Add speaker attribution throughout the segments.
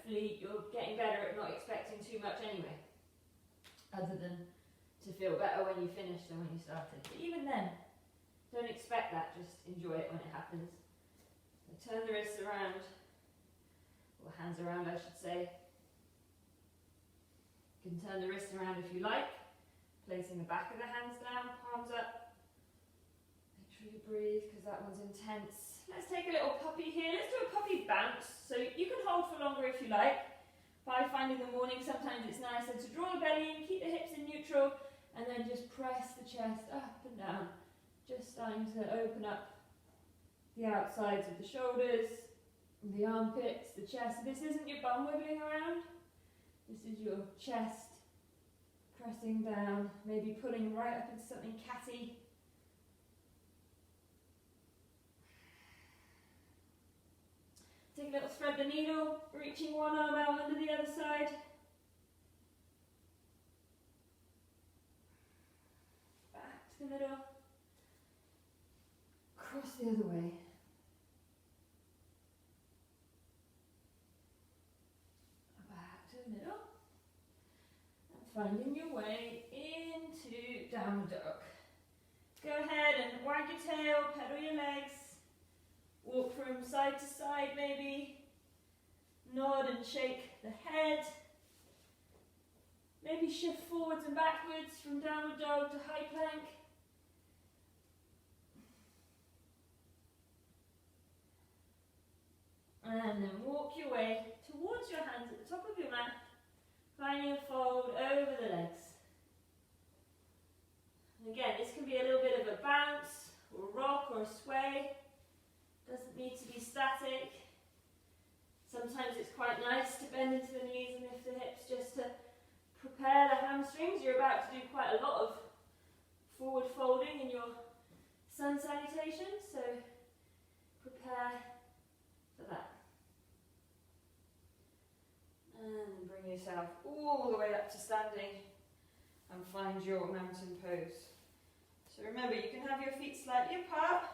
Speaker 1: hopefully you're getting better at not expecting too much anyway, other than to feel better when you finish than when you started. But even then, don't expect that, just enjoy it when it happens. So turn the wrists around, or hands around I should say. You can turn the wrists around if you like, placing the back of the hands down, palms up. Make sure you breathe because that one's intense. Let's take a little puppy here. Let's do a puppy bounce. So you can hold for longer if you like. But I find in the morning sometimes it's nicer to draw the belly in, keep the hips in neutral, and then just press the chest up and down. Just starting to open up the outsides of the shoulders, the armpits, the chest. This isn't your bum wiggling around. This is your chest pressing down, maybe pulling right up into something catty. Take a little thread the needle, reaching one arm out under the other side. Back to the middle. Cross the other way. Back to the middle. And finding your way into downward dog. Go ahead and wag your tail, pedal your legs. Walk from side to side maybe. Nod and shake the head. Maybe shift forwards and backwards from downward dog to high plank. And then walk your way towards your hands at the top of your mat, finding a fold over the legs. And again, this can be a little bit of a bounce, or a rock, or a sway. Doesn't need to be static. Sometimes it's quite nice to bend into the knees and lift the hips just to prepare the hamstrings. You're about to do quite a lot of forward folding in your sun salutation, so prepare for that. And bring yourself all the way up to standing and find your mountain pose. So remember, you can have your feet slightly apart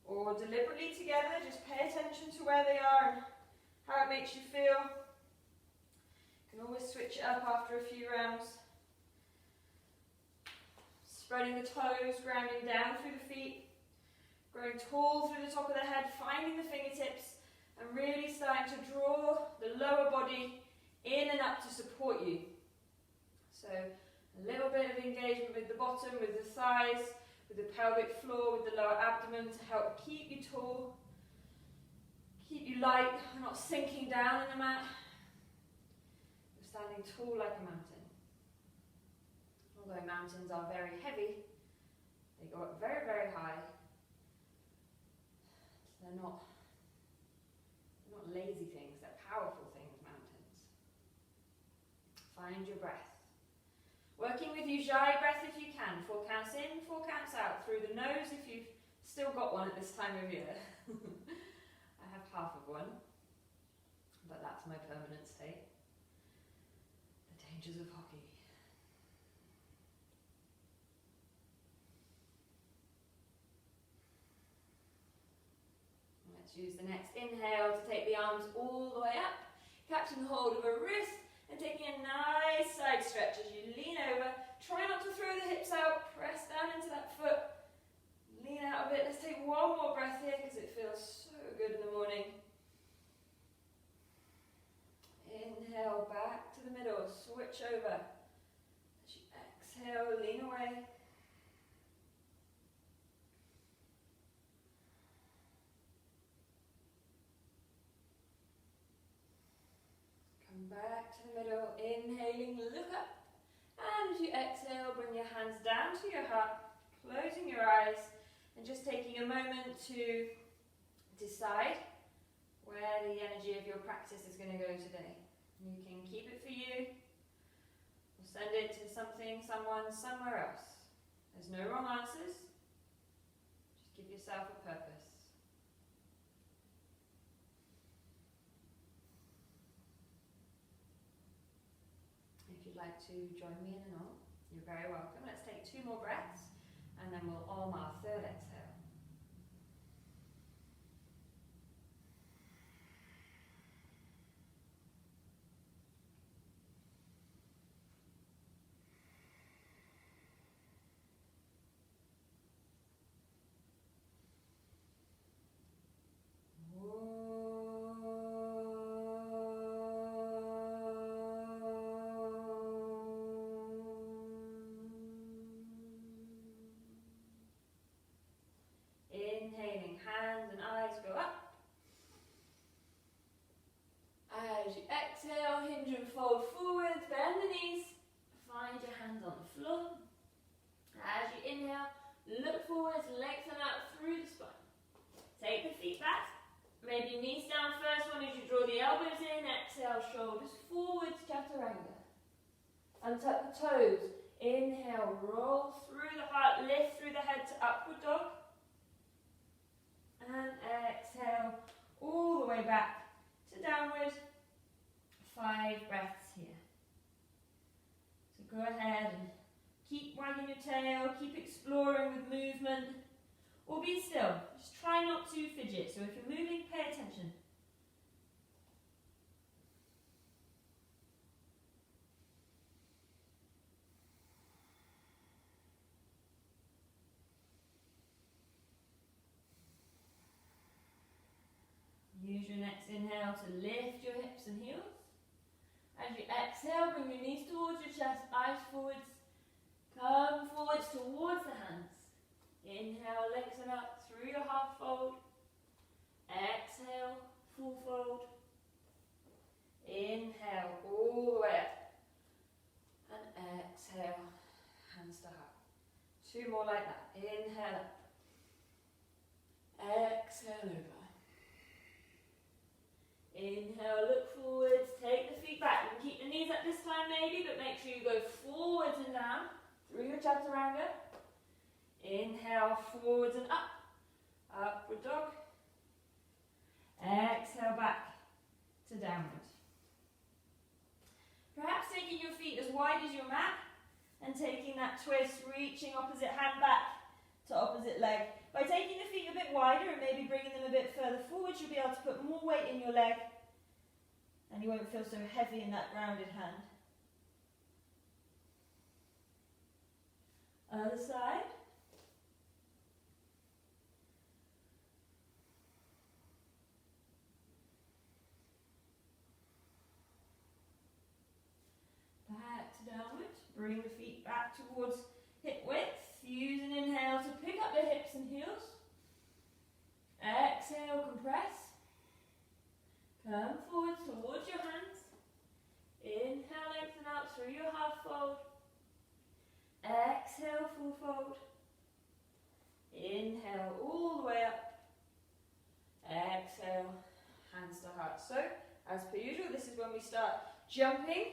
Speaker 1: or deliberately together. Just pay attention to where they are and how it makes you feel. You can always switch it up after a few rounds. Spreading the toes, grounding down through the feet, growing tall through the top of the head, finding the fingertips, and really starting to draw the lower body in and up to support you. So a little bit of engagement with the bottom, with the thighs, with the pelvic floor, with the lower abdomen to help keep you tall, keep you light, not sinking down in the mat. You're standing tall like a mountain. Although mountains are very heavy, they go up very, very high. They're not lazy things, they're powerful things, mountains. Find your breath. Working with Ujjayi breath if you can. 4 counts in, 4 counts out. Through the nose if you've still got one at this time of year. I have half of one, but that's my permanent state. The dangers of hockey. Let's use the next inhale to take the arms all the way up, catching hold of a wrist and taking a nice side stretch as you lean over. Try not to throw the hips out, press down into that foot, lean out a bit. Let's take one more breath here because it feels so good in the morning. Inhale back to the middle, switch over. As you exhale, lean away. Back to the middle, inhaling, look up, and as you exhale, bring your hands down to your heart, closing your eyes, and just taking a moment to decide where the energy of your practice is going to go today. You can keep it for you, or send it to something, someone, somewhere else. There's no wrong answers, just give yourself a purpose. If you'd like to join me in an Om, you're very welcome. Let's take 2 more breaths and then we'll Om our 3rd exhale. forwards, lengthen out through the spine. Take the feet back. Maybe knees down first one as you draw the elbows in. Exhale, shoulders forwards, chaturanga. Untuck the toes. Inhale, roll through the heart, lift through the head to upward dog. And exhale, all the way back to downward. 5 breaths here. So go ahead and keep wagging your tail, keep exploring with movement, or be still. Just try not to fidget. So if you're moving, pay attention. Use your next inhale to lift your hips and heels. As you exhale, bring your knees towards your chest, eyes forwards. Come forwards towards the hands. Inhale, lengthen up through your half fold. Exhale, full fold. Inhale, all the way up. And exhale, hands to heart. 2 more like that. Inhale up. Exhale over. Inhale, look forwards, take the feet back. You can keep the knees up this time maybe, but make sure you go forwards and down through your chaturanga. Inhale, forwards and up. Upward dog. Exhale back to downward. Perhaps taking your feet as wide as your mat and taking that twist, reaching opposite hand back to opposite leg. By taking the feet a bit wider and maybe bringing them a bit further forward, you'll be able to put more weight in your leg and you won't feel so heavy in that grounded hand. Other side. Back to downward. Bring the feet back towards hip width. Use an inhale to pick up the hips and heels. Exhale, compress. Come forward towards your hands. Inhale, lengthen out through your half fold. Exhale, full fold. Inhale, all the way up. Exhale, hands to heart. So, as per usual, this is when we start jumping.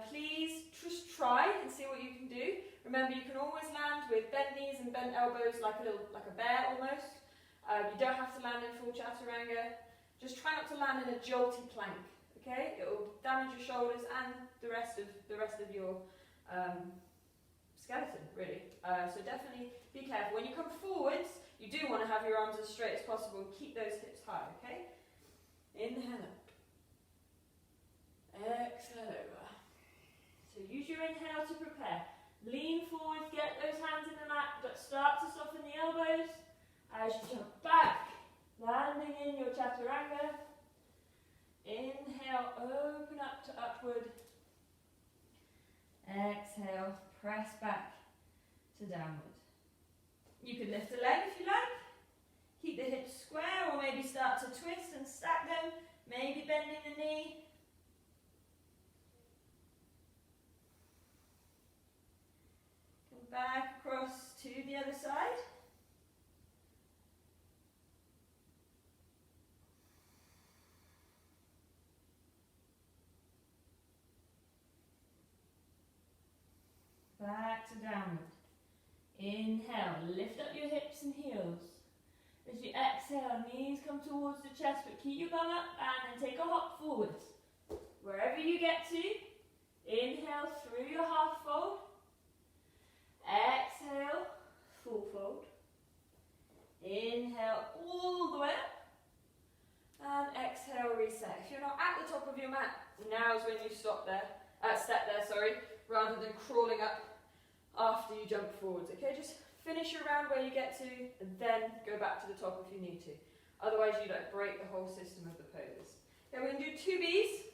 Speaker 1: Please just try and see what you can do. Remember, you can always land with bent knees and bent elbows like a bear almost. You don't have to land in full chaturanga. Just try not to land in a jolty plank, okay? It will damage your shoulders and the rest of your skeleton, really. So definitely be careful. When you come forwards, you do want to have your arms as straight as possible. Keep those hips high, okay? Inhale up. Exhale over. So use your inhale to prepare. Lean forward, get those hands in the mat, but start to soften the elbows as you jump back, landing in your chaturanga. Inhale, open up to upward. Exhale, press back to downward. You can lift a leg if you like. Keep the hips square, or maybe start to twist and stack them. Maybe bending the knee. Back across to the other side. Back to downward. Inhale, lift up your hips and heels. As you exhale, knees come towards the chest, but keep your bum up and then take a hop forwards. Wherever you get to, inhale through your half fold. Exhale, full fold. Inhale all the way up. And exhale, reset. If you're not at the top of your mat, now is when you step there, rather than crawling up after you jump forwards. Okay, just finish your round where you get to, and then go back to the top if you need to. Otherwise, you don't break the whole system of the poses. Okay, we're going to do 2 Bs.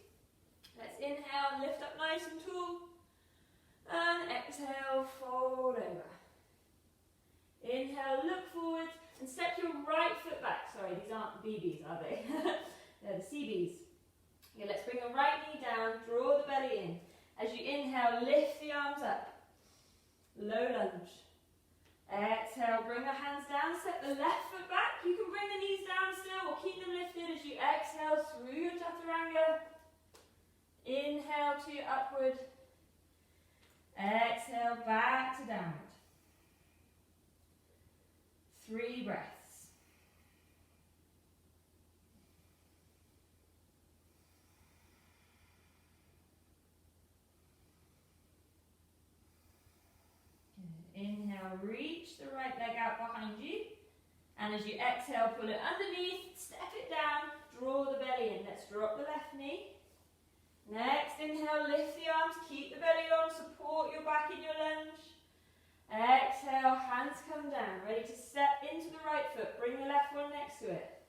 Speaker 1: Let's inhale, lift up nice and tall. And exhale, fold over. Inhale, look forward and step your right foot back. Sorry, these aren't BBs, are they? They're the CBs. Okay, let's bring the right knee down, draw the belly in. As you inhale, lift the arms up. Low lunge. Exhale, bring the hands down, step the left foot back. You can bring the knees down still or keep them lifted as you exhale through your chaturanga. Inhale to your upward. Exhale back to downward. 3 breaths. Inhale, reach the right leg out behind you. And as you exhale, pull it underneath, step it down, draw the belly in. Let's drop the left knee. Next, inhale, lift the arms, keep the belly long, support your back in your lunge. Exhale, hands come down, ready to step into the right foot. Bring the left one next to it.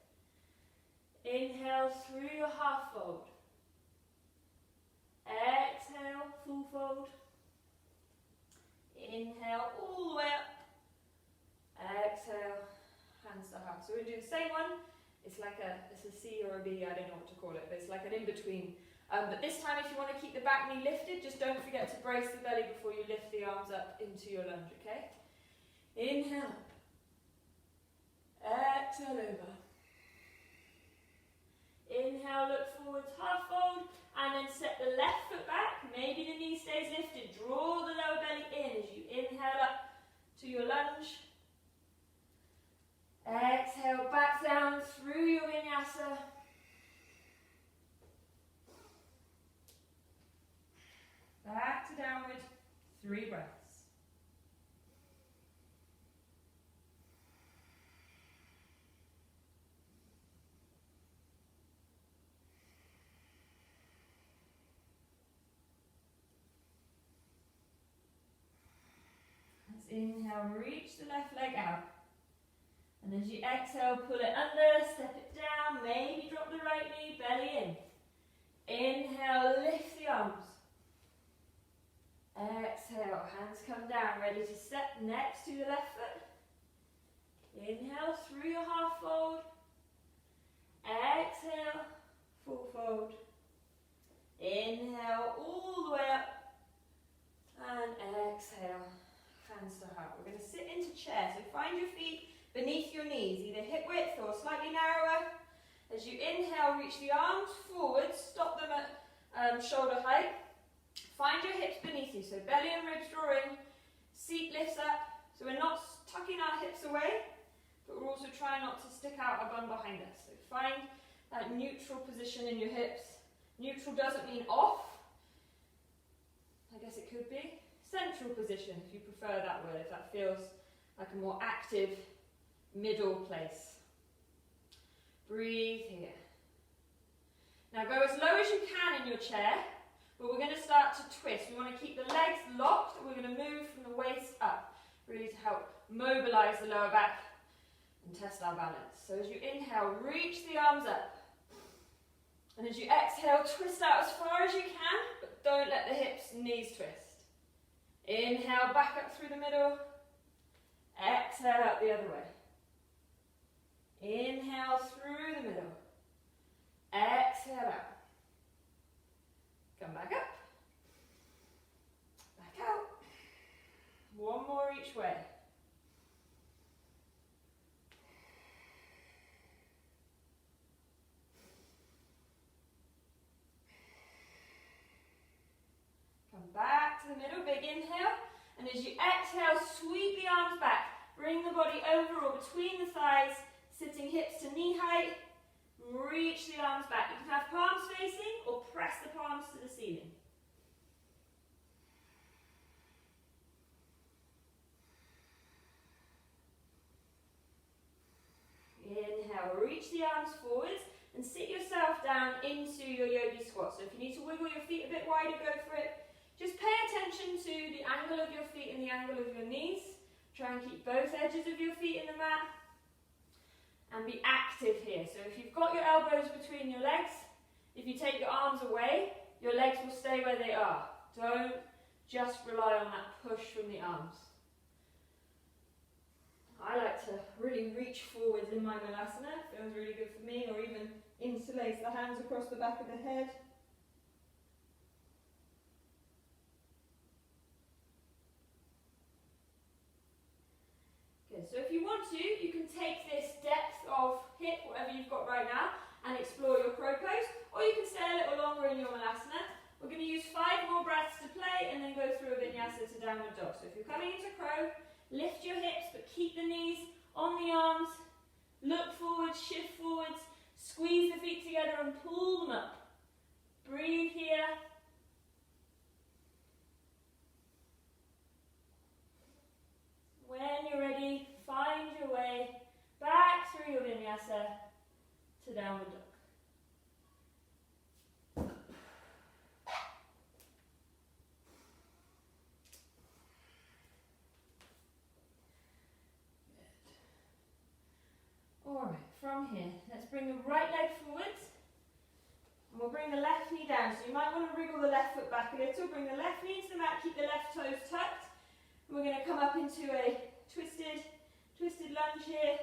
Speaker 1: Inhale through your half fold. Exhale, full fold. Inhale all the way up. Exhale, hands to heart. So we're going to do the same one. It's a C or a B, I don't know what to call it, but it's like an in-between. But this time, if you want to keep the back knee lifted, just don't forget to brace the belly before you lift the arms up into your lunge, okay? Inhale up. Exhale over. Inhale, look forwards, half fold, and then step the left foot back. Maybe the knee stays lifted. Draw the lower belly in as you inhale up to your lunge. Exhale, back down through your vinyasa. Back to downward, 3 breaths. Let's inhale, reach the left leg out. And as you exhale, pull it under, step it down, maybe drop the right knee, belly in. Inhale, lift the arms. Exhale, hands come down, ready to step next to the left foot. Inhale through your half fold. Exhale, full fold. Inhale all the way up. And exhale, hands to heart. We're going to sit into chair, so find your feet beneath your knees, either hip width or slightly narrower. As you inhale, reach the arms forward, stop them at shoulder height. Find your hips beneath you, so belly and ribs draw in, seat lifts up, so we're not tucking our hips away, but we're also trying not to stick out our bum behind us. So find that neutral position in your hips. Neutral doesn't mean off, I guess it could be. Central position, if you prefer that word, if that feels like a more active middle place. Breathe here. Now go as low as you can in your chair, but we're going to start to twist. We want to keep the legs locked, and we're going to move from the waist up, really to help mobilize the lower back and test our balance. So as you inhale, reach the arms up. And as you exhale, twist out as far as you can, but don't let the hips and knees twist. Inhale, back up through the middle. Exhale out the other way. Inhale through the middle. Exhale out. Come back up. Back out. One more each way. Come back to the middle, big inhale. And as you exhale, sweep the arms back. Bring the body over or between the thighs, sitting hips to knee height. Reach the arms back. You can have palms facing or press the palms to the ceiling. Inhale, reach the arms forwards and sit yourself down into your Yogi Squat. So if you need to wiggle your feet a bit wider, go for it. Just pay attention to the angle of your feet and the angle of your knees. Try and keep both edges of your feet in the mat. And be active here. So if you've got your elbows between your legs, if you take your arms away, your legs will stay where they are. Don't just rely on that push from the arms. I like to really reach forwards in my Vinyasa. It feels really good for me, or even interlace the hands across the back of the head. so if you want to, you can take this depth of hip, whatever you've got right now, and explore your crow pose, or you can stay a little longer in your malasana. We're going to use 5 more breaths to play and then go through a vinyasa to downward dog. So if you're coming into crow, lift your hips but keep the knees on the arms, look forwards, shift forwards, squeeze the feet together and pull them up. Breathe here. When you're ready, find your way back through your vinyasa to downward dog. Alright, from here, let's bring the right leg forwards and we'll bring the left knee down. So you might want to wriggle the left foot back a little, bring the left knee into the mat, keep the left toes tucked. And we're going to come up into a twisted lunge here.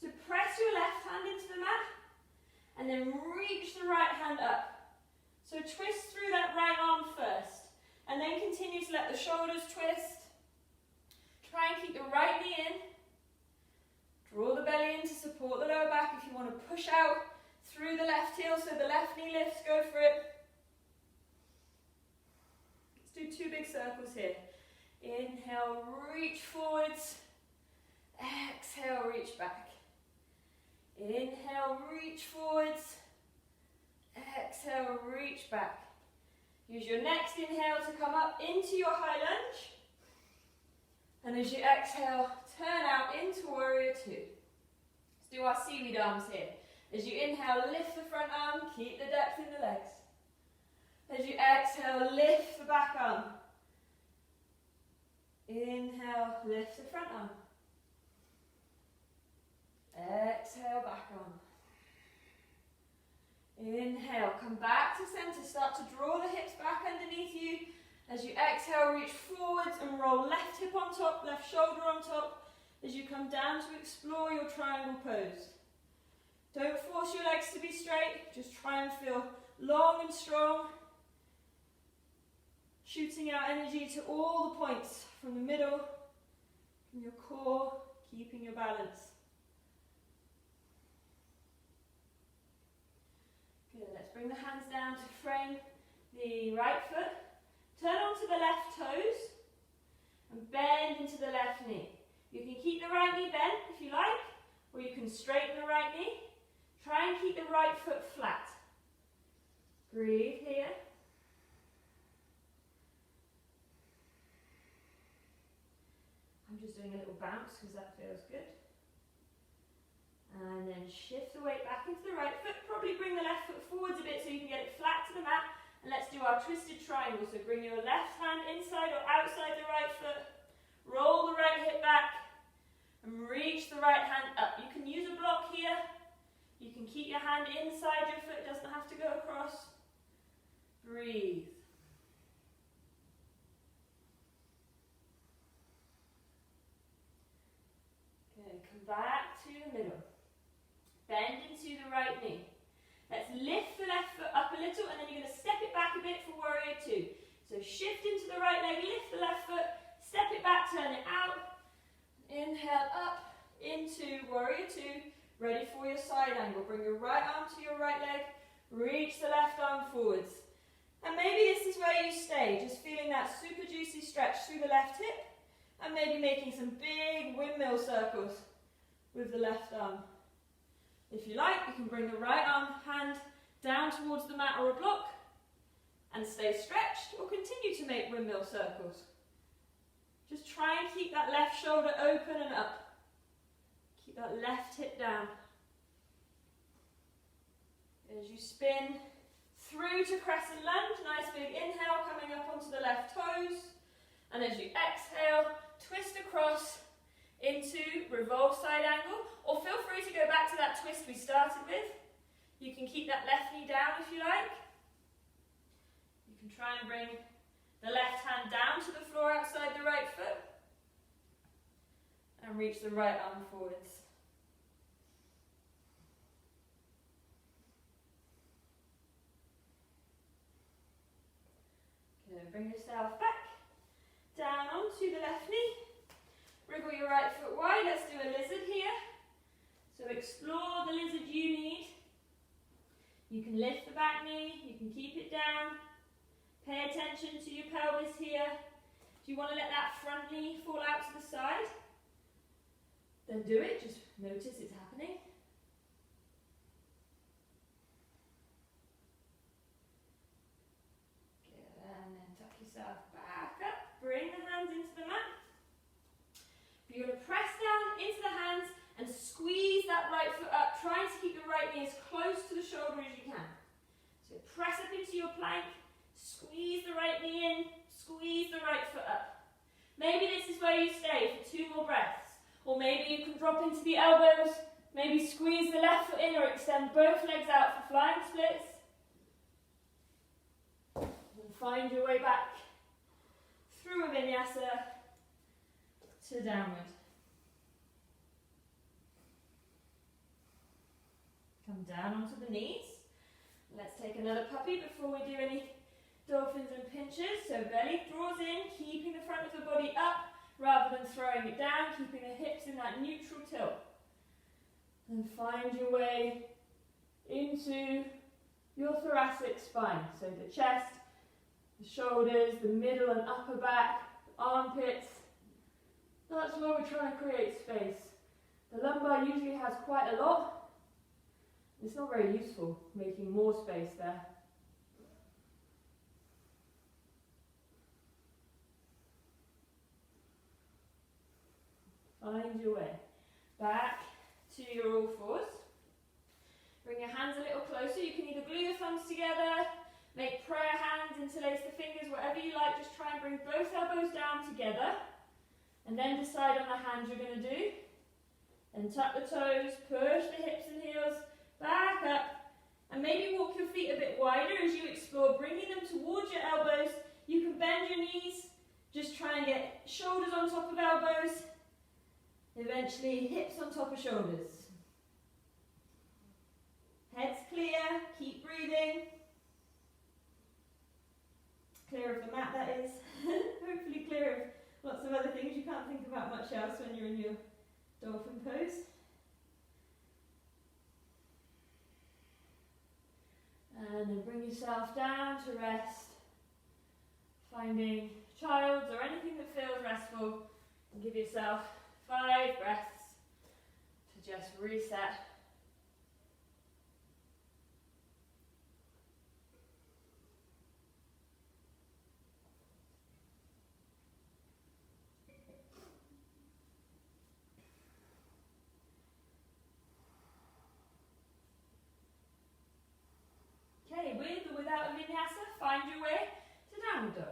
Speaker 1: So press your left hand into the mat and then reach the right hand up. So twist through that right arm first and then continue to let the shoulders twist. Try and keep the right knee in. Draw the belly in to support the lower back. If you want to push out through the left heel so the left knee lifts, go for it. Let's do 2 big circles here. Inhale, reach forwards. Exhale, reach back. Inhale, reach forwards. Exhale, reach back. Use your next inhale to come up into your high lunge. And as you exhale, turn out into warrior 2. Let's do our seaweed arms here. As you inhale, lift the front arm, keep the depth in the legs. As you exhale, lift the back arm. Inhale, lift the front arm. Exhale, back arm. Inhale, come back to center, start to draw the hips back underneath you. As you exhale, reach forwards and roll left hip on top, left shoulder on top. As you come down to explore your triangle pose. Don't force your legs to be straight, just try and feel long and strong. Shooting out energy to all the points from the middle, from your core, keeping your balance. Good, let's bring the hands down to frame the right foot. Turn onto the left toes and bend into the left knee. You can keep the right knee bent if you like, or you can straighten the right knee. Try and keep the right foot flat. Breathe here. I'm just doing a little bounce because that feels good. And then shift the weight back into the right foot. Probably bring the left foot forwards a bit so you can get it flat to the mat. And let's do our twisted triangle. So bring your left hand inside or outside the right foot. Roll the right hip back. And reach the right hand up. You can use a block here. You can keep your hand inside your foot. It doesn't have to go across. Breathe. Good. Come back to the middle. Bend into the right knee. Let's lift the left foot up a little and then you're going to step it back a bit for warrior 2. So shift into the right leg, lift the left foot, step it back, turn it out. Inhale up into warrior 2. Ready for your side angle. Bring your right arm to your right leg, reach the left arm forwards. And maybe this is where you stay, just feeling that super juicy stretch through the left hip and maybe making some big windmill circles with the left arm. If you like, you can bring the right arm hand down towards the mat or a block and stay stretched, or continue to make windmill circles. Just try and keep that left shoulder open and up. Keep that left hip down. As you spin through to crescent lunge, nice big inhale coming up onto the left toes. And as you exhale, twist across into revolve side angle, or feel free to go back to that twist we started with. You can keep that left knee down if you like. You can try and bring the left hand down to the floor outside the right foot and reach the right arm forwards. Good, bring yourself back down onto the left knee. Wriggle your right foot wide. Let's do a lizard here. So explore the lizard you need. You can lift the back knee, you can keep it down. Pay attention to your pelvis here. Do you want to let that front knee fall out to the side? Then do it, just notice it's happening. Good, and then tuck yourself back up. Bring the hands into the mat. You're going to press down into the hands and squeeze that right foot up, trying to keep the right knee as close to the shoulder as you can. So press up into your plank, squeeze the right knee in, squeeze the right foot up. Maybe this is where you stay for 2 more breaths. Or maybe you can drop into the elbows, maybe squeeze the left foot in or extend both legs out for flying splits. And find your way back through a Vinyasa to downward. Come down onto the knees. Let's take another puppy before we do any dolphins and pinches. So belly draws in, keeping the front of the body up rather than throwing it down, keeping the hips in that neutral tilt. And find your way into your thoracic spine. So the chest, the shoulders, the middle and upper back, armpits. That's where we're trying to create space. The lumbar usually has quite a lot. It's not very useful making more space there. Find your way back to your all fours. Bring your hands a little closer. You can either glue your thumbs together, make prayer hands, interlace the fingers, whatever you like. Just try and bring both elbows down together. And then decide on the hand you're going to do. And tuck the toes, push the hips and heels back up. And maybe walk your feet a bit wider as you explore, bringing them towards your elbows. You can bend your knees. Just try and get shoulders on top of elbows. Eventually, hips on top of shoulders. Head's clear, keep breathing. Clear of the mat, that is. Hopefully clear of lots of other things. You can't think about much else when you're in your dolphin pose. And then bring yourself down to rest. Finding child's or anything that feels restful. And give yourself 5 breaths to just reset. Okay, with or without a Vinyasa, find your way to downward dog.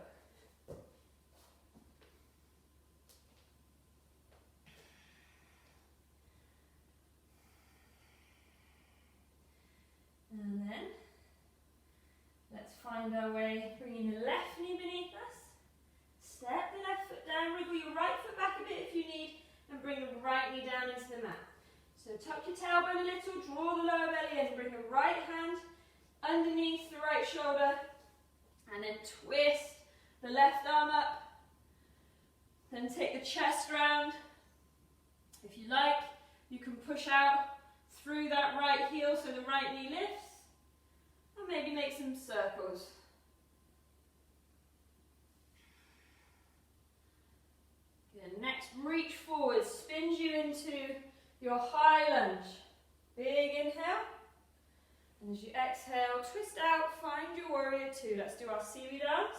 Speaker 1: And then, let's find our way, bringing the left knee beneath us. Step the left foot down, wriggle your right foot back a bit if you need, and bring the right knee down into the mat. So tuck your tailbone a little, draw the lower belly in, bring the right hand underneath the right shoulder, and then twist the left arm up. Then take the chest round. If you like, you can push out through that right heel so the right knee lifts, and maybe make some circles. Good. Next, reach forward, spins you into your high lunge. Big inhale, and as you exhale, twist out, find your warrior 2. Let's do our seaweed arms.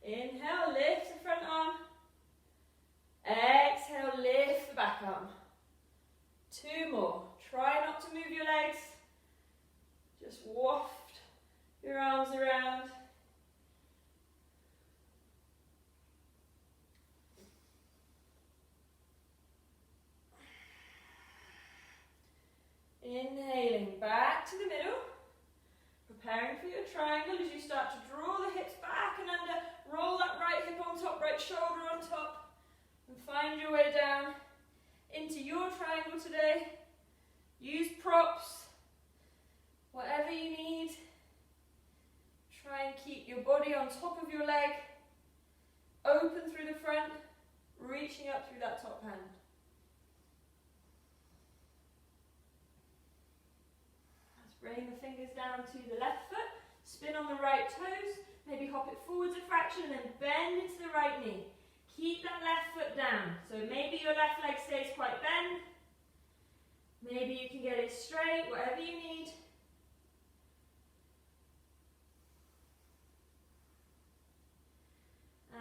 Speaker 1: Inhale, lift the front arm. Exhale, lift the back arm. 2 more. Try not to move your legs. Just waft your arms around. Inhaling back to the middle. Preparing for your triangle as you start to draw the hips back and under. Roll that right hip on top, right shoulder on top. And find your way down into your triangle today. Use props, whatever you need. Try and keep your body on top of your leg, open through the front, reaching up through that top hand. Let's bring the fingers down to the left foot, spin on the right toes, maybe hop it forwards a fraction and then bend into the right knee. Keep that left foot down. So maybe your left leg stays quite bent. Maybe you can get it straight, whatever you need.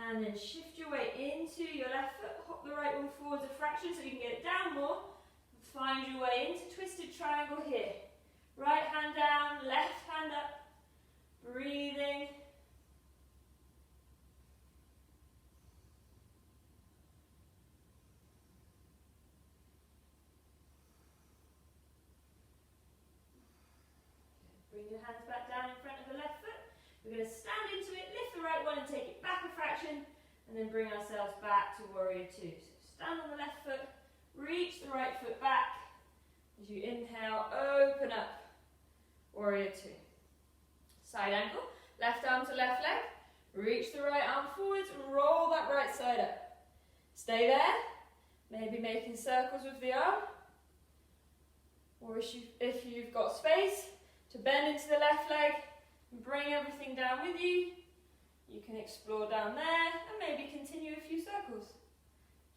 Speaker 1: And then shift your weight into your left foot, hop the right one forwards a fraction so you can get it down more. Find your way into twisted triangle here. Right hand down, left hand up. Breathing. Bring your hands back down in front of the left foot. We're going to stand into it, lift the right one and take it back a fraction, and then bring ourselves back to warrior two. So stand on the left foot, reach the right foot back. As you inhale, open up, warrior two. Side angle, left arm to left leg, reach the right arm forwards and roll that right side up. Stay there, maybe making circles with the arm, or if you've got space, to bend into the left leg and bring everything down with you. You can explore down there and maybe continue a few circles.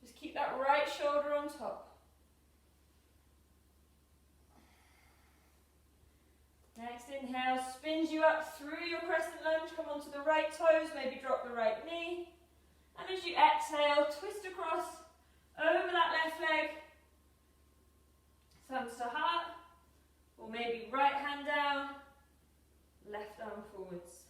Speaker 1: Just keep that right shoulder on top. Next inhale spins you up through your crescent lunge. Come onto the right toes, maybe drop the right knee. And as you exhale, twist across over that left leg. Thumbs to heart. Or maybe right hand down, left arm forwards.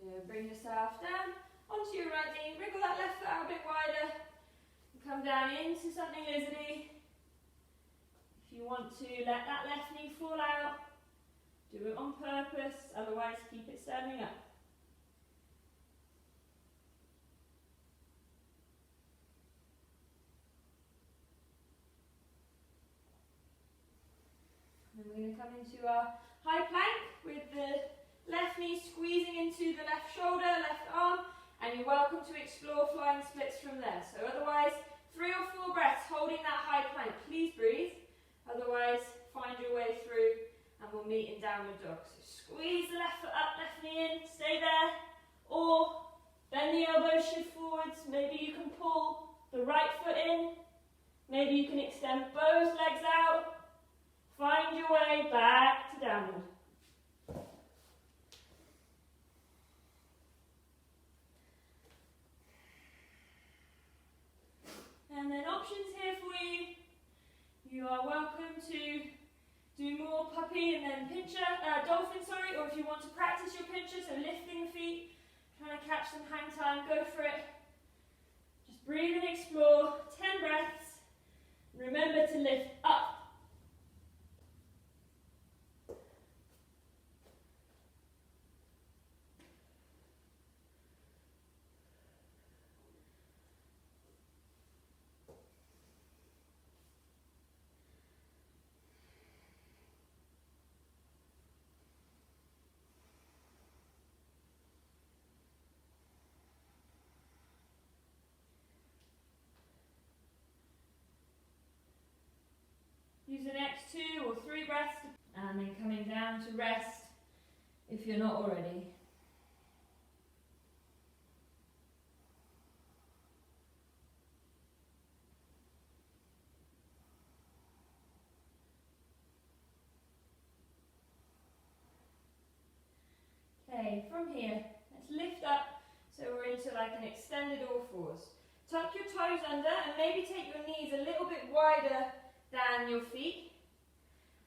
Speaker 1: Good, bring yourself down onto your right knee, wriggle that left foot out a bit wider, and come down into something Lizzie. If you want to let that left knee fall out, do it on purpose, otherwise keep it standing up. And we're going to come into our high plank with the left knee squeezing into the left shoulder, left arm, and you're welcome to explore flying splits from there. So otherwise, 3 or 4 breaths holding that high plank. Please breathe, otherwise find your way through and we'll meet in downward dog. So squeeze the left foot up, left knee in, stay there, or bend the elbows, shift forwards. Maybe you can pull the right foot in, maybe you can extend both legs out. Find your way back to downward. And then options here for you. You are welcome to do more puppy and then dolphin, or if you want to practice your pincher, so lifting the feet, trying to catch some hang time, go for it. Just breathe and explore, 10 breaths. Remember to lift up. Use the next 2 or 3 breaths and then coming down to rest if you're not already. Okay, from here, let's lift up so we're into like an extended all fours. Tuck your toes under and maybe take your knees a little bit wider than your feet,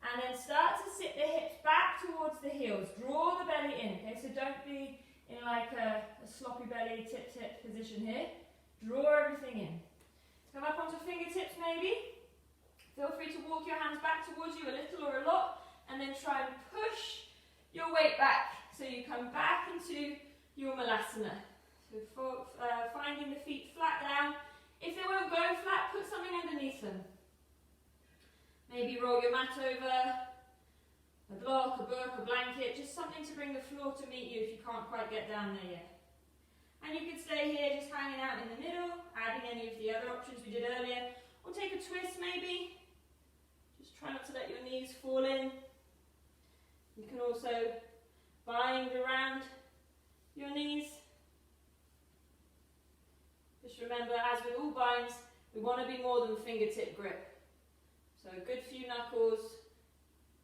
Speaker 1: and then start to sit the hips back towards the heels. Draw the belly in, okay? So don't be in like a sloppy belly tip position here. Draw everything in. Come up onto fingertips maybe. Feel free to walk your hands back towards you a little or a lot, and then try and push your weight back so you come back into your malasana. So finding the feet flat down. If they won't go flat, put something underneath them. Maybe roll your mat over, a block, a book, a blanket, just something to bring the floor to meet you if you can't quite get down there yet. And you could stay here just hanging out in the middle, adding any of the other options we did earlier, or take a twist maybe. Just try not to let your knees fall in. You can also bind around your knees. Just remember, as with all binds, we want to be more than fingertip grip. So a good few knuckles,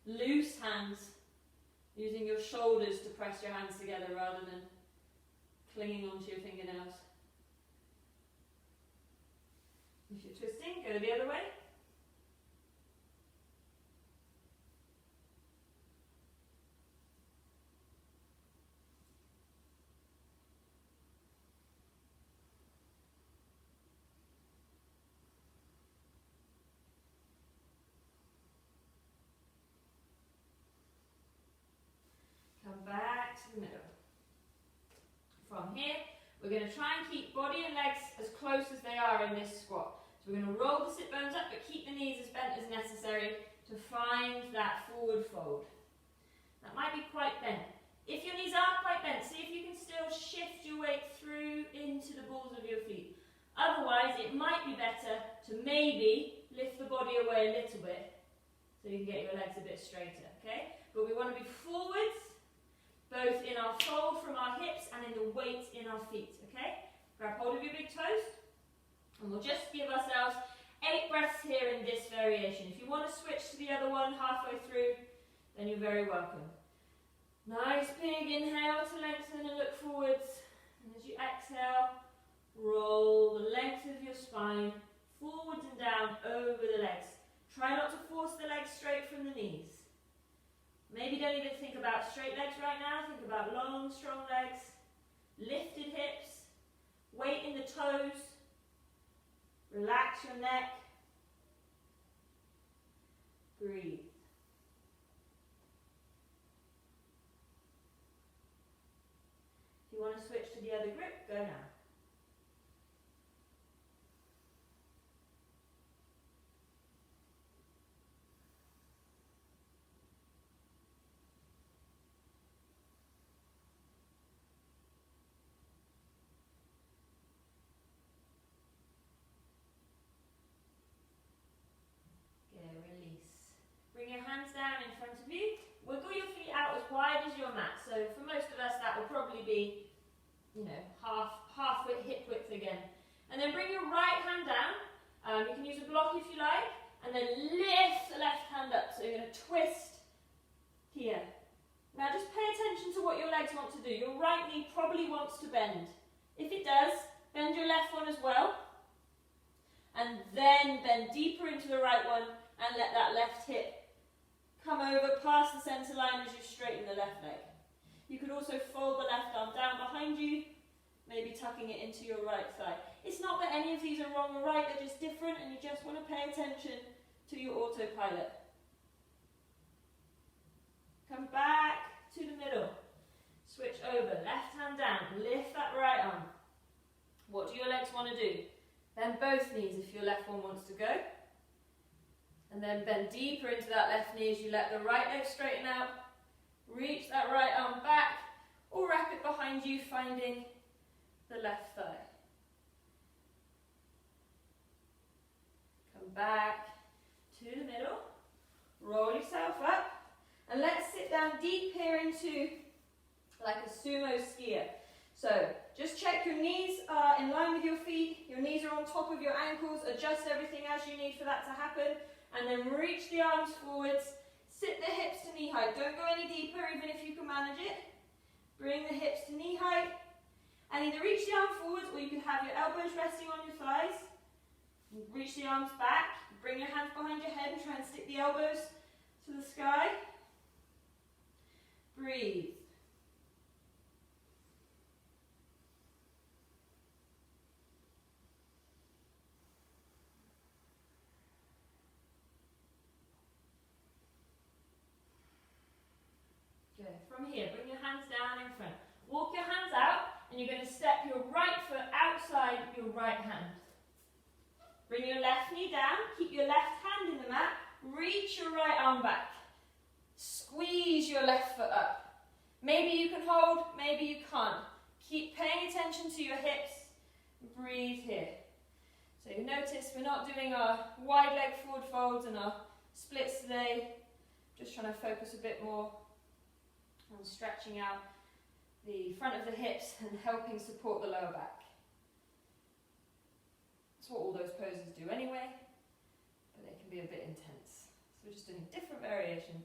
Speaker 1: loose hands, using your shoulders to press your hands together rather than clinging onto your fingernails. If you're twisting, go the other way. Come back to the middle. From here, we're going to try and keep body and legs as close as they are in this squat. So we're going to roll the sit bones up, but keep the knees as bent as necessary to find that forward fold. That might be quite bent. If your knees are quite bent, see if you can still shift your weight through into the balls of your feet. Otherwise, it might be better to maybe lift the body away a little bit so you can get your legs a bit straighter, okay? But we want to be forwards, both in our fold from our hips and in the weight in our feet, okay? Grab hold of your big toes, and we'll just give ourselves 8 breaths here in this variation. If you want to switch to the other one halfway through, then you're very welcome. Nice big inhale to lengthen and look forwards, and as you exhale, roll the length of your spine forwards and down over the legs. Try not to force the legs straight from the knees. Maybe don't even think about straight legs right now. Think about long, strong legs, lifted hips, weight in the toes, relax your neck, breathe. If you want to switch to the other grip, go now. Bring your hands down in front of you. Wiggle your feet out as wide as your mat. So for most of us that will probably be, half width, hip width again. And then bring your right hand down. You can use a block if you like. And then lift the left hand up. So you're going to twist here. Now just pay attention to what your legs want to do. Your right knee probably wants to bend. If it does, bend your left one as well. And then bend deeper into the right one and let that left hip come over past the centre line as you straighten the left leg. You could also fold the left arm down behind you, maybe tucking it into your right thigh. It's not that any of these are wrong or right, they're just different and you just want to pay attention to your autopilot. Come back to the middle. Switch over, left hand down, lift that right arm. What do your legs want to do? Bend both knees if your left one wants to go. And then bend deeper into that left knee as you let the right leg straighten out. Reach that right arm back or wrap it behind you, finding the left thigh. Come back to the middle. Roll yourself up. And let's sit down deep here into like a sumo skier. So just check your knees are in line with your feet. Your knees are on top of your ankles. Adjust everything as you need for that to happen. And then reach the arms forwards, sit the hips to knee height. Don't go any deeper, even if you can manage it. Bring the hips to knee height. And either reach the arm forwards or you can have your elbows resting on your thighs. Reach the arms back, bring your hands behind your head and try and stick the elbows to the sky. Breathe. From here, bring your hands down in front. Walk your hands out, and you're going to step your right foot outside your right hand. Bring your left knee down, keep your left hand in the mat, reach your right arm back. Squeeze your left foot up. Maybe you can hold, maybe you can't. Keep paying attention to your hips. Breathe here. So you notice we're not doing our wide leg forward folds and our splits today. Just trying to focus a bit more on stretching out the front of the hips and helping support the lower back. That's what all those poses do anyway, but they can be a bit intense. So we're just doing different variations.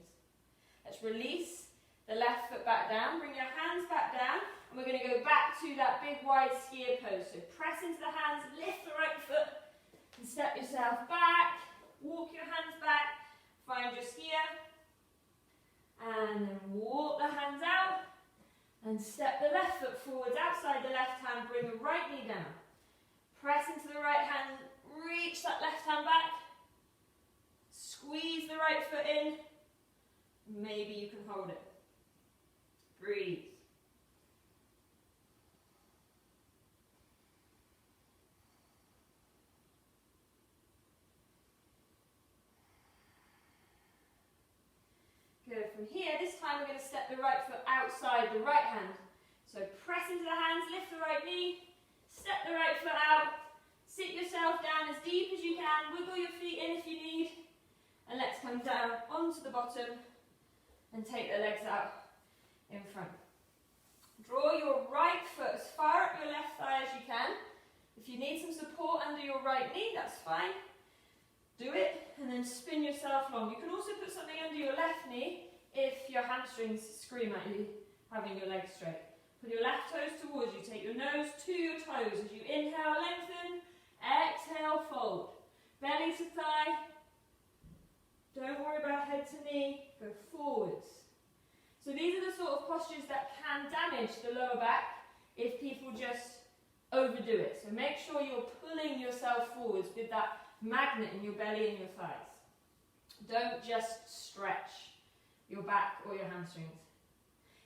Speaker 1: Let's release the left foot back down, bring your hands back down, and we're going to go back to that big wide skier pose. So press into the hands, lift the right foot, and step yourself back, walk your hands back, find your skier, and then walk the hands out, and step the left foot forwards outside the left hand, bring the right knee down. Press into the right hand, reach that left hand back, squeeze the right foot in, maybe you can hold it. Breathe. Good. From here, this time we're going to step the right foot outside the right hand. So press into the hands, lift the right knee, step the right foot out, sit yourself down as deep as you can, wiggle your feet in if you need, and let's come down onto the bottom and take the legs out in front. Draw your right foot as far up your left thigh as you can. If you need some support under your right knee, that's fine. Do it, and then spin yourself long. You can also put something under your left knee if your hamstrings scream at you, having your legs straight. Put your left toes towards you. Take your nose to your toes. As you inhale, lengthen. Exhale, fold. Belly to thigh. Don't worry about head to knee. Go forwards. So these are the sort of postures that can damage the lower back if people just overdo it. So make sure you're pulling yourself forwards with that magnet in your belly and your thighs. Don't just stretch your back or your hamstrings.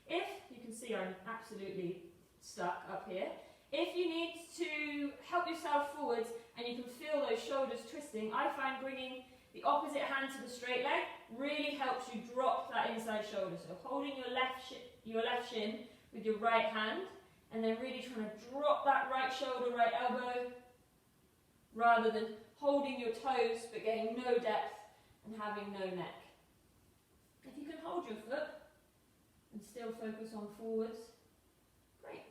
Speaker 1: If, you can see I'm absolutely stuck up here, if you need to help yourself forwards and you can feel those shoulders twisting, I find bringing the opposite hand to the straight leg really helps you drop that inside shoulder. So holding your left shin with your right hand and then really trying to drop that right shoulder, right elbow, rather than holding your toes but getting no depth and having no neck. If you can hold your foot and still focus on forwards, great.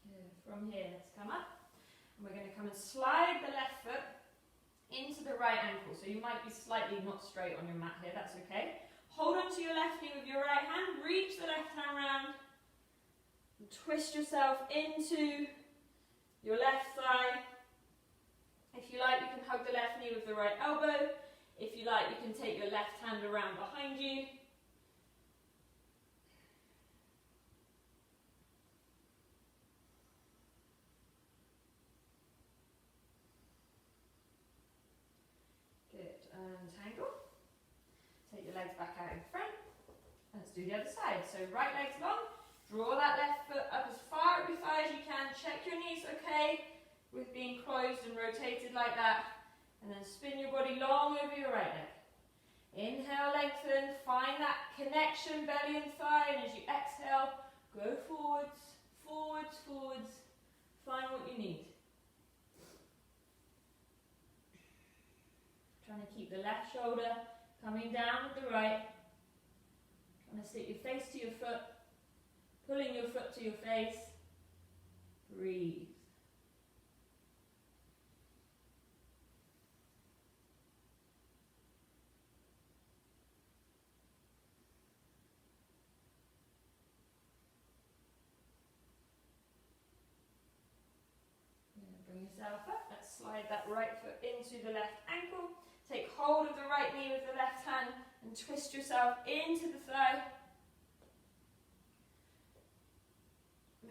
Speaker 1: Good. From here, let's come up. And we're going to come and slide the left foot into the right ankle. So you might be slightly not straight on your mat here, that's okay. Hold onto your left knee with your right hand, reach the left hand round, and twist yourself into your left thigh. If you like, you can hug the left knee with the right elbow. If you like, you can take your left hand around behind you. Good, untangle. Take your legs back out in front. Let's do the other side. So right leg's long. Draw that left foot up as far up your thigh as you can. Check your knees okay with being closed and rotated like that. And then spin your body long over your right leg. Inhale, lengthen. Find that connection, belly and thigh. And as you exhale, go forwards, forwards, forwards. Find what you need. Trying to keep the left shoulder coming down with the right. Trying to stick your face to your foot. Pulling your foot to your face. Breathe. Bring yourself up. Let's slide that right foot into the left ankle. Take hold of the right knee with the left hand and twist yourself into the thigh.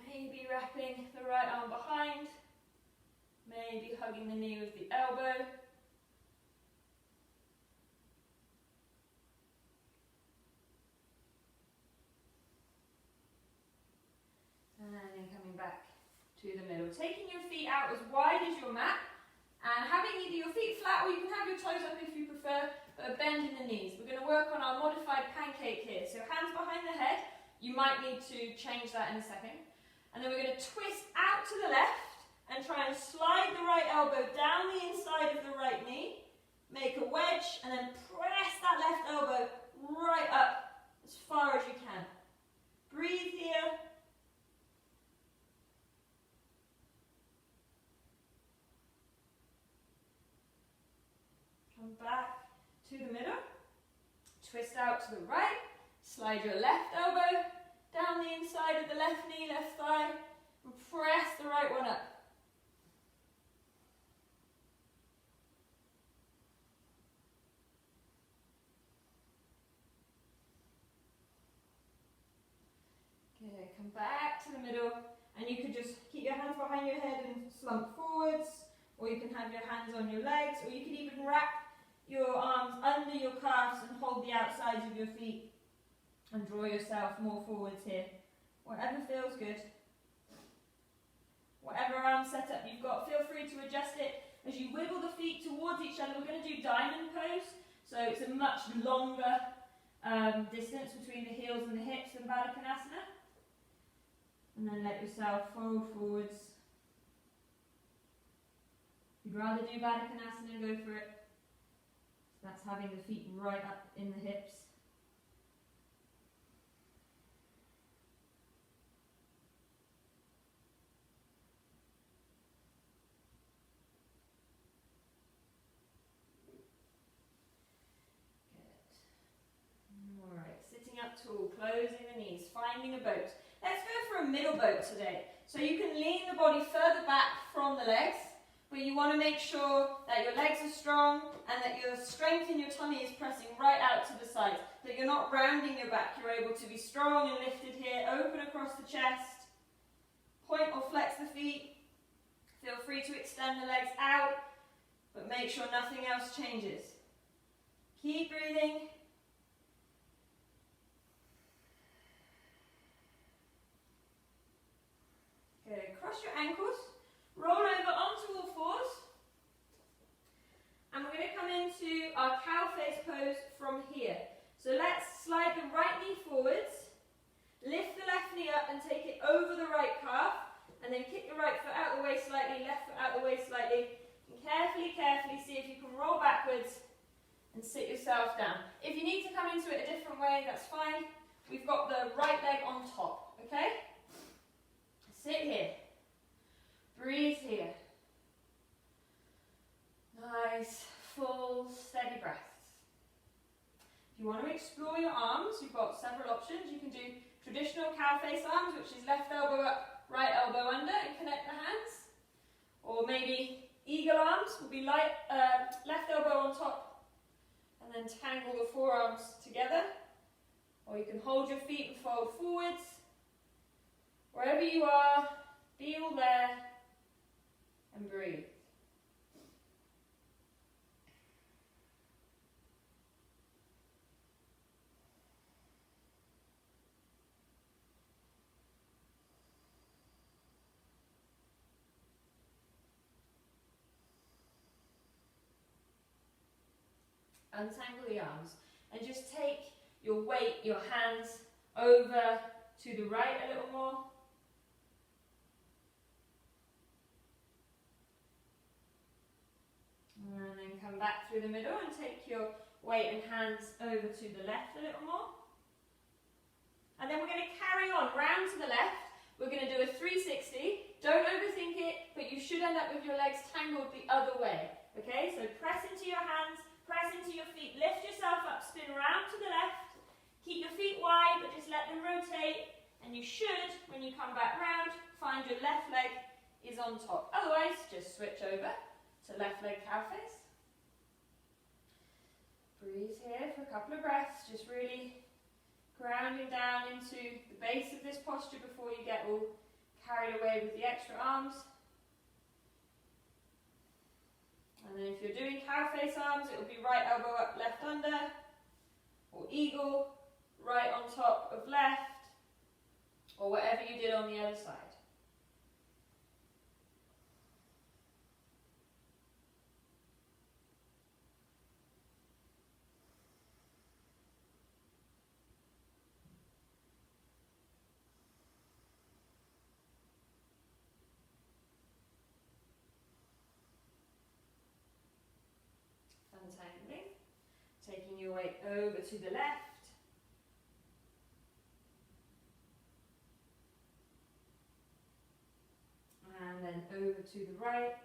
Speaker 1: Maybe wrapping the right arm behind. Maybe hugging the knee with the elbow. And middle. Taking your feet out as wide as your mat and having either your feet flat or you can have your toes up if you prefer, but bend in the knees. We're going to work on our modified pancake here. So hands behind the head. You might need to change that in a second. And then we're going to twist out to the left and try and slide the right elbow down the inside of the right knee. Make a wedge and then press that left elbow right up as far as you can. Breathe here. Come back to the middle. Twist out to the right. Slide your left elbow down the inside of the left knee, left thigh, and press the right one up. Okay, come back to the middle, and you could just keep your hands behind your head and slump forwards, or you can have your hands on your legs, or you could even wrap your arms under your calves and hold the outsides of your feet and draw yourself more forwards here. Whatever feels good. Whatever arm setup you've got, feel free to adjust it as you wiggle the feet towards each other. We're going to do diamond pose, so it's a much longer distance between the heels and the hips than Baddha-Konasana. And then let yourself fold forwards. If you'd rather do Baddha-Konasana, go for it. So that's having the feet right up in the hips. Tall, closing the knees, finding a boat. Let's go for a middle boat today. So you can lean the body further back from the legs, but you want to make sure that your legs are strong and that your strength in your tummy is pressing right out to the sides, that you're not rounding your back. You're able to be strong and lifted here, open across the chest, point or flex the feet. Feel free to extend the legs out, but make sure nothing else changes. Keep breathing. Good. Cross your ankles, roll over onto all fours, and we're going to come into our cow face pose from here. So let's slide the right knee forwards, lift the left knee up and take it over the right calf, and then kick the right foot out the way slightly, left foot out the way slightly, and carefully see if you can roll backwards and sit yourself down. If you need to come into it a different way, that's fine. We've got the right leg on top, okay? Sit here. Breathe here. Nice, full, steady breaths. If you want to explore your arms, you've got several options. You can do traditional cow face arms, which is left elbow up, right elbow under, and connect the hands. Or maybe eagle arms will be left elbow on top, and then tangle the forearms together. Or you can hold your feet and fold forwards. Wherever you are, feel there and breathe. Untangle the arms and just take your weight, your hands over to the right a little more. And then come back through the middle and take your weight and hands over to the left a little more. And then we're going to carry on round to the left. We're going to do a 360. Don't overthink it, but you should end up with your legs tangled the other way. Okay, so press into your hands, press into your feet, lift yourself up, spin round to the left. Keep your feet wide, but just let them rotate. And you should, when you come back round, find your left leg is on top. Otherwise, just switch over to left leg cow face. Breathe here for a couple of breaths, just really grounding down into the base of this posture before you get all carried away with the extra arms. And then if you're doing cow face arms, it will be right elbow up, left under, or eagle, right on top of left, or whatever you did on the other side. over to the left. And then over to the right.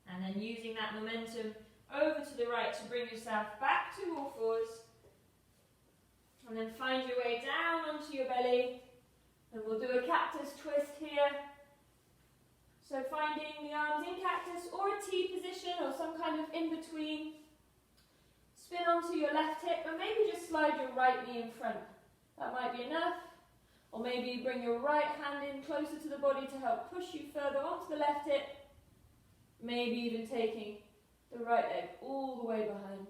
Speaker 1: And then using that momentum over to the right to bring yourself back to all fours. And then find your way down onto your belly. And we'll do a cactus twist here. So finding the arms in cactus or a T position or some kind of in-between. Spin onto your left hip and maybe just slide your right knee in front. That might be enough. Or maybe you bring your right hand in closer to the body to help push you further onto the left hip. Maybe even taking the right leg all the way behind.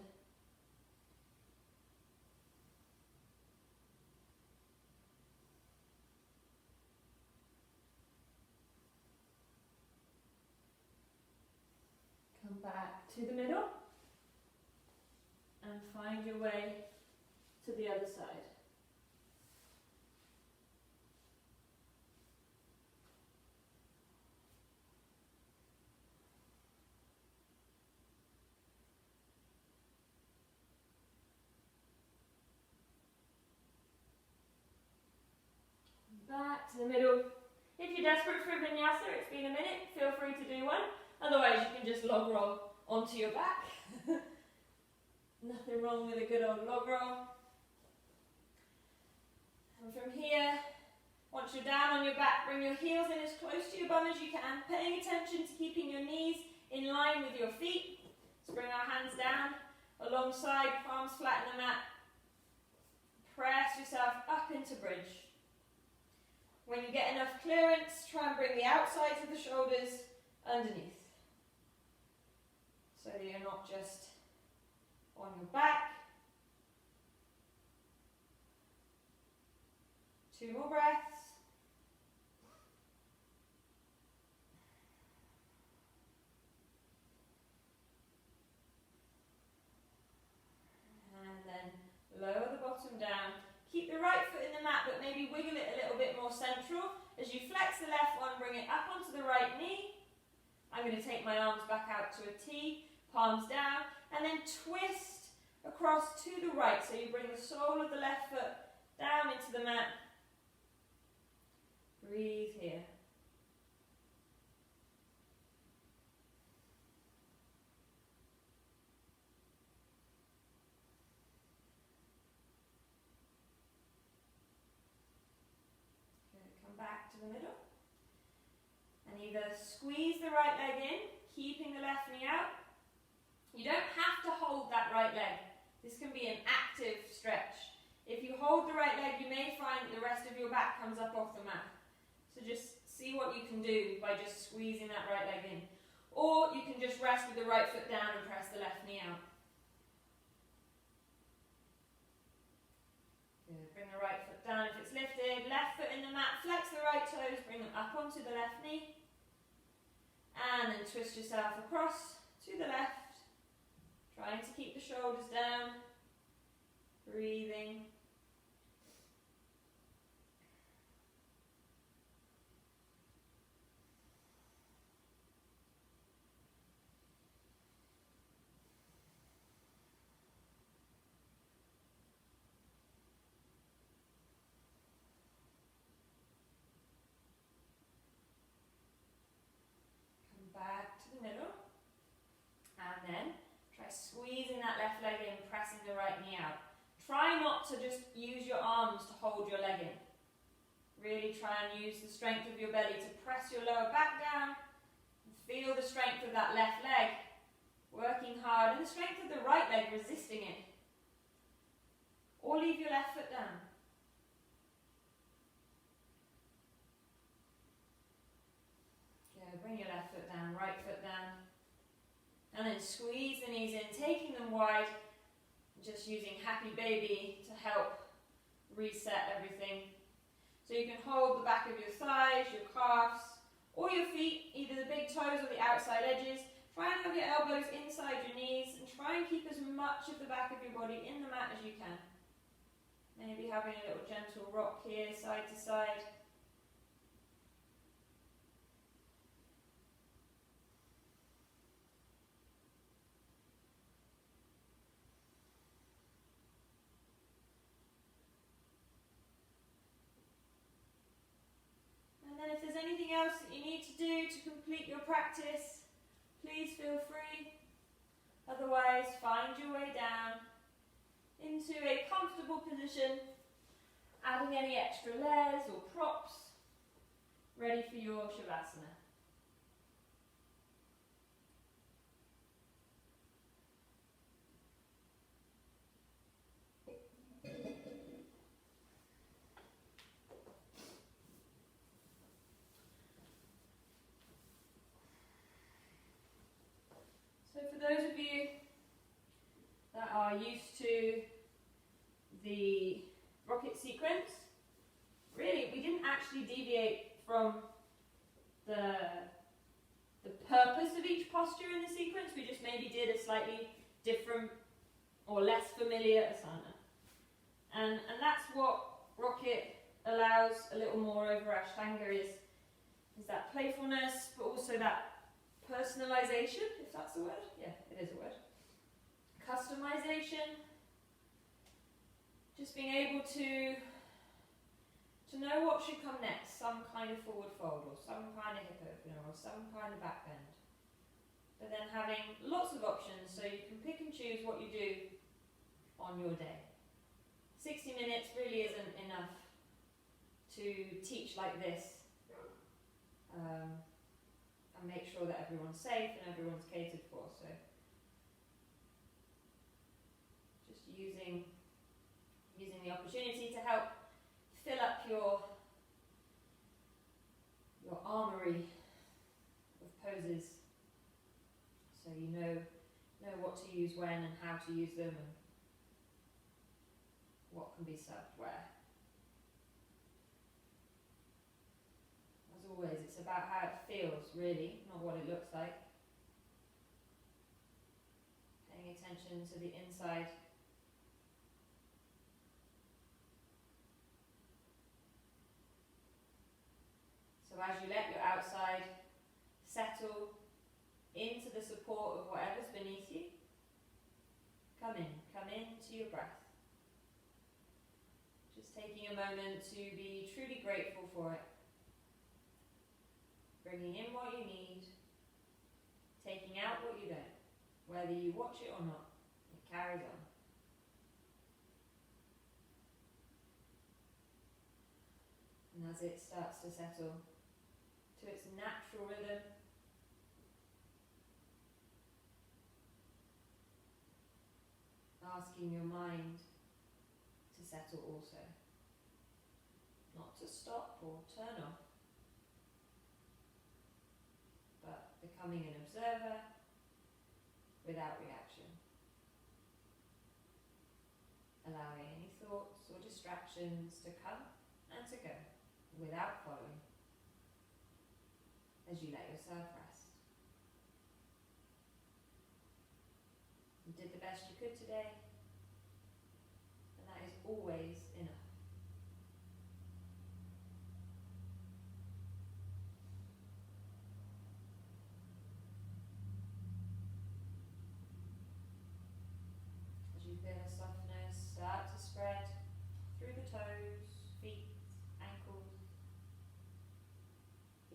Speaker 1: Come back to the middle and find your way to the other side. Back to the middle. If you're desperate for a vinyasa, it's been a minute, feel free to do one. Otherwise you can just log roll onto your back. Nothing wrong with a good old log roll. And from here, once you're down on your back, bring your heels in as close to your bum as you can, paying attention to keeping your knees in line with your feet. Let's bring our hands down alongside, palms flat on the mat. Press yourself up into bridge. When you get enough clearance, try and bring the outsides of the shoulders underneath. So that you're not just on your back. 2 more breaths. And then lower the bottom down. Keep the right foot in the mat, but maybe wiggle it a little bit more central. As you flex the left one, bring it up onto the right knee. I'm going to take my arms back out to a T, palms down, and then twist across to the right. So you bring the sole of the left foot down into the mat. Breathe here. Back to the middle and either squeeze the right leg in, keeping the left knee out. You don't have to hold that right leg. This can be an active stretch. If you hold the right leg, you may find that the rest of your back comes up off the mat. So just see what you can do by just squeezing that right leg in. Or you can just rest with the right foot down and press the left knee out. Bring the right foot down if it's lifted, left foot in the mat, flex the right toes, bring them up onto the left knee. And then twist yourself across to the left, trying to keep the shoulders down, breathing. Back to the middle, and then try squeezing that left leg in, pressing the right knee out. Try not to just use your arms to hold your leg in. Really try and use the strength of your belly to press your lower back down, and feel the strength of that left leg working hard, and the strength of the right leg resisting it. Or leave your left foot down. Bring your left foot down, right foot down, and then squeeze the knees in, taking them wide, just using happy baby to help reset everything. So you can hold the back of your thighs, your calves, or your feet, either the big toes or the outside edges. Try and have your elbows inside your knees, and try and keep as much of the back of your body in the mat as you can. Maybe having a little gentle rock here, side to side. need to do to complete your practice, please feel free. Otherwise, find your way down into a comfortable position, adding any extra layers or props, ready for your Shavasana. So for those of you that are used to the rocket sequence, really we didn't actually deviate from the purpose of each posture in the sequence. We just maybe did a slightly different or less familiar asana. And that's what rocket allows a little more over Ashtanga is that playfulness, but also that personalization, if that's a word. Yeah, it is a word. Customization. Just being able to know what should come next, some kind of forward fold or some kind of hip opener or some kind of back bend. But then having lots of options so you can pick and choose what you do on your day. 60 minutes really isn't enough to teach like this and make sure that everyone's safe and everyone's catered for. So just using the opportunity to help fill up your armory of poses, so you know what to use when and how to use them and what can be served where. As always, it's about how it feels, really, not what it looks like. Paying attention to the inside. So as you let your outside settle into the support of whatever's beneath you, come into your breath. Just taking a moment to be truly grateful for it. Bringing in what you need, taking out what you don't. Whether you watch it or not, it carries on. And as it starts to settle to its natural rhythm, asking your mind to settle also. Not to stop or turn off, but becoming an observer without reaction. Allowing any thoughts or distractions to come and to go without following, as you let yourself rest. You did the best you could today, and that is always enough. As you feel a softness start to spread through the toes, feet, ankles,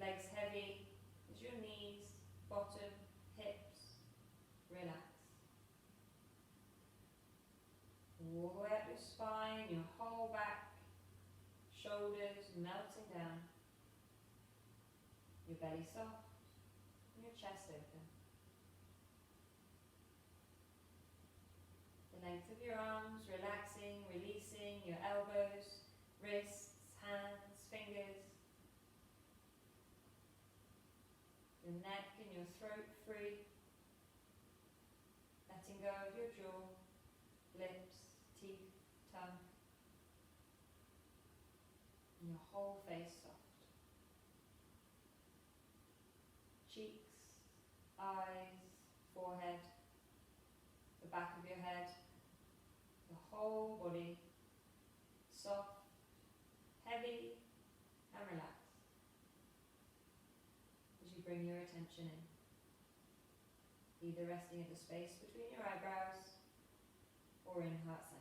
Speaker 1: legs heavy as your knees, bottom, hips relax. All the way up your spine, your whole back, shoulders melting down, your belly soft, and your chest open. The length of your arms relaxing, releasing your elbows, wrists, hands, fingers. Your neck and your throat free, letting go of your jaw, lips, teeth, tongue, and your whole face soft. Cheeks, eyes, forehead, the back of your head, the whole body, soft, heavy, and relaxed. As you bring your attention in, either resting at the space between your eyebrows or in heart center.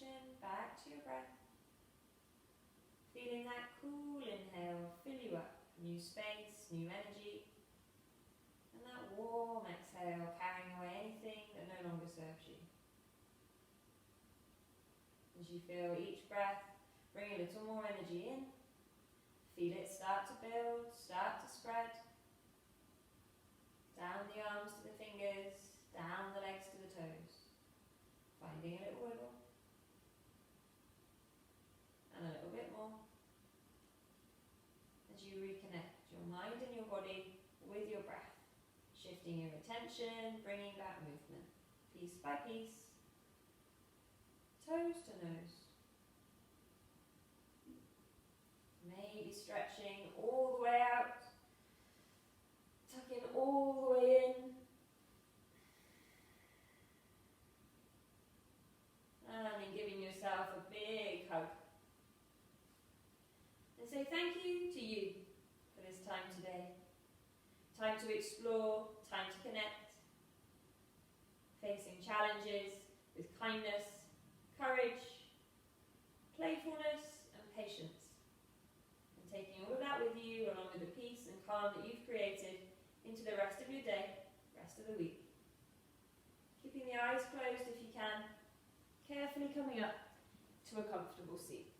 Speaker 1: attention back to your breath. Feeling that cool inhale fill you up, new space, new energy. And that warm exhale carrying away anything that no longer serves you. As you feel each breath bring a little more energy in, feel it start to build, start to spread. Down the arms to the fingers, down the legs to the toes. Finding a little wiggle. And a little bit more. As you reconnect your mind and your body with your breath. Shifting your attention, bringing back movement. Piece by piece. Toes to nose. Maybe stretching all the way out. Tucking all the way in. And then giving yourself a big hug. And say thank you to you for this time today. Time to explore, time to connect. Facing challenges with kindness, courage, playfulness and patience. And taking all of that with you along with the peace and calm that you've created into the rest of your day, rest of the week. Keeping the eyes closed if you can, carefully coming up to a comfortable seat.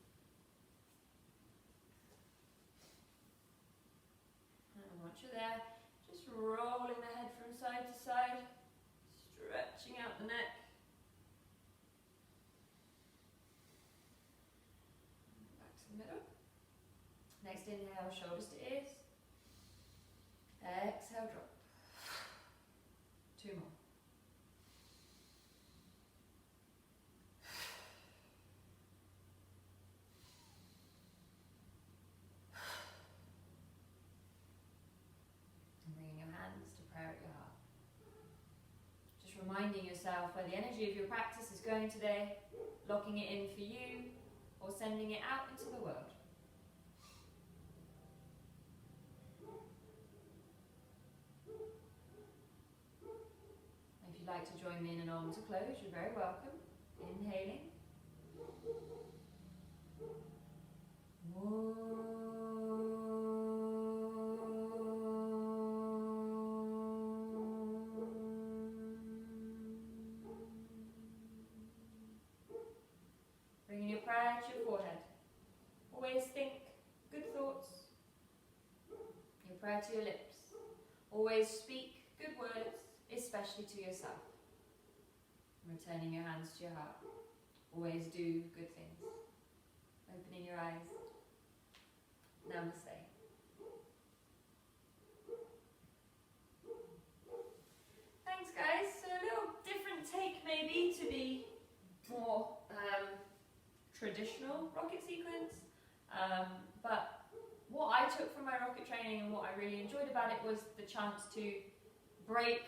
Speaker 1: And once you're there, just rolling the head from side to side, stretching out the neck. Back to the middle. Next inhale, shoulders to ears. Exhale, drop. 2 more. And bringing your hands to prayer at your heart. Just reminding yourself where the energy of your practice is going today, locking it in for you, or sending it out into the world. If you'd like to join me in an Om to close, you're very welcome. Inhaling. Bringing your prayer to your forehead. Always think good thoughts. Your prayer to your lips. Always speak good words, especially to yourself. Returning your hands to your heart. Always do good things. Opening your eyes. Namaste. Thanks guys. So a little different take maybe to the more traditional rocket sequence. But what I took from my rocket training and what I really enjoyed about it was the chance to break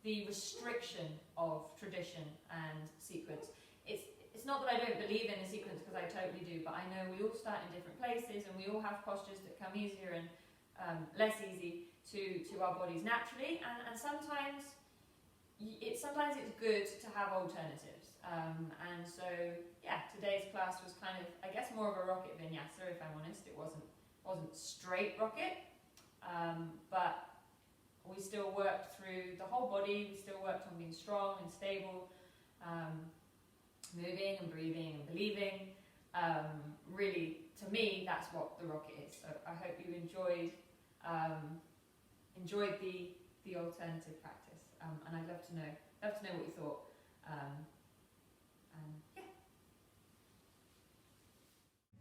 Speaker 1: the restriction of tradition and sequence. It's not that I don't believe in a sequence, because I totally do, but I know we all start in different places and we all have postures that come easier and less easy to our bodies naturally, and sometimes it's good to have alternatives. And so yeah, today's class was kind of, I guess, more of a rocket vinyasa, if I'm honest. It wasn't straight rocket, but we still worked through the whole body. We still worked on being strong and stable, moving and breathing and believing. Really, to me, that's what the rocket is. So I hope you enjoyed the alternative practice, and I'd love to know what you thought. And yeah.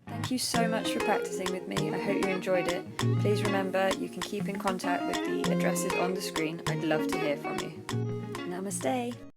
Speaker 1: Thank you so much for practicing with me. I hope you enjoyed it. Please remember, you can keep in contact with the addresses on the screen. I'd love to hear from you. Namaste.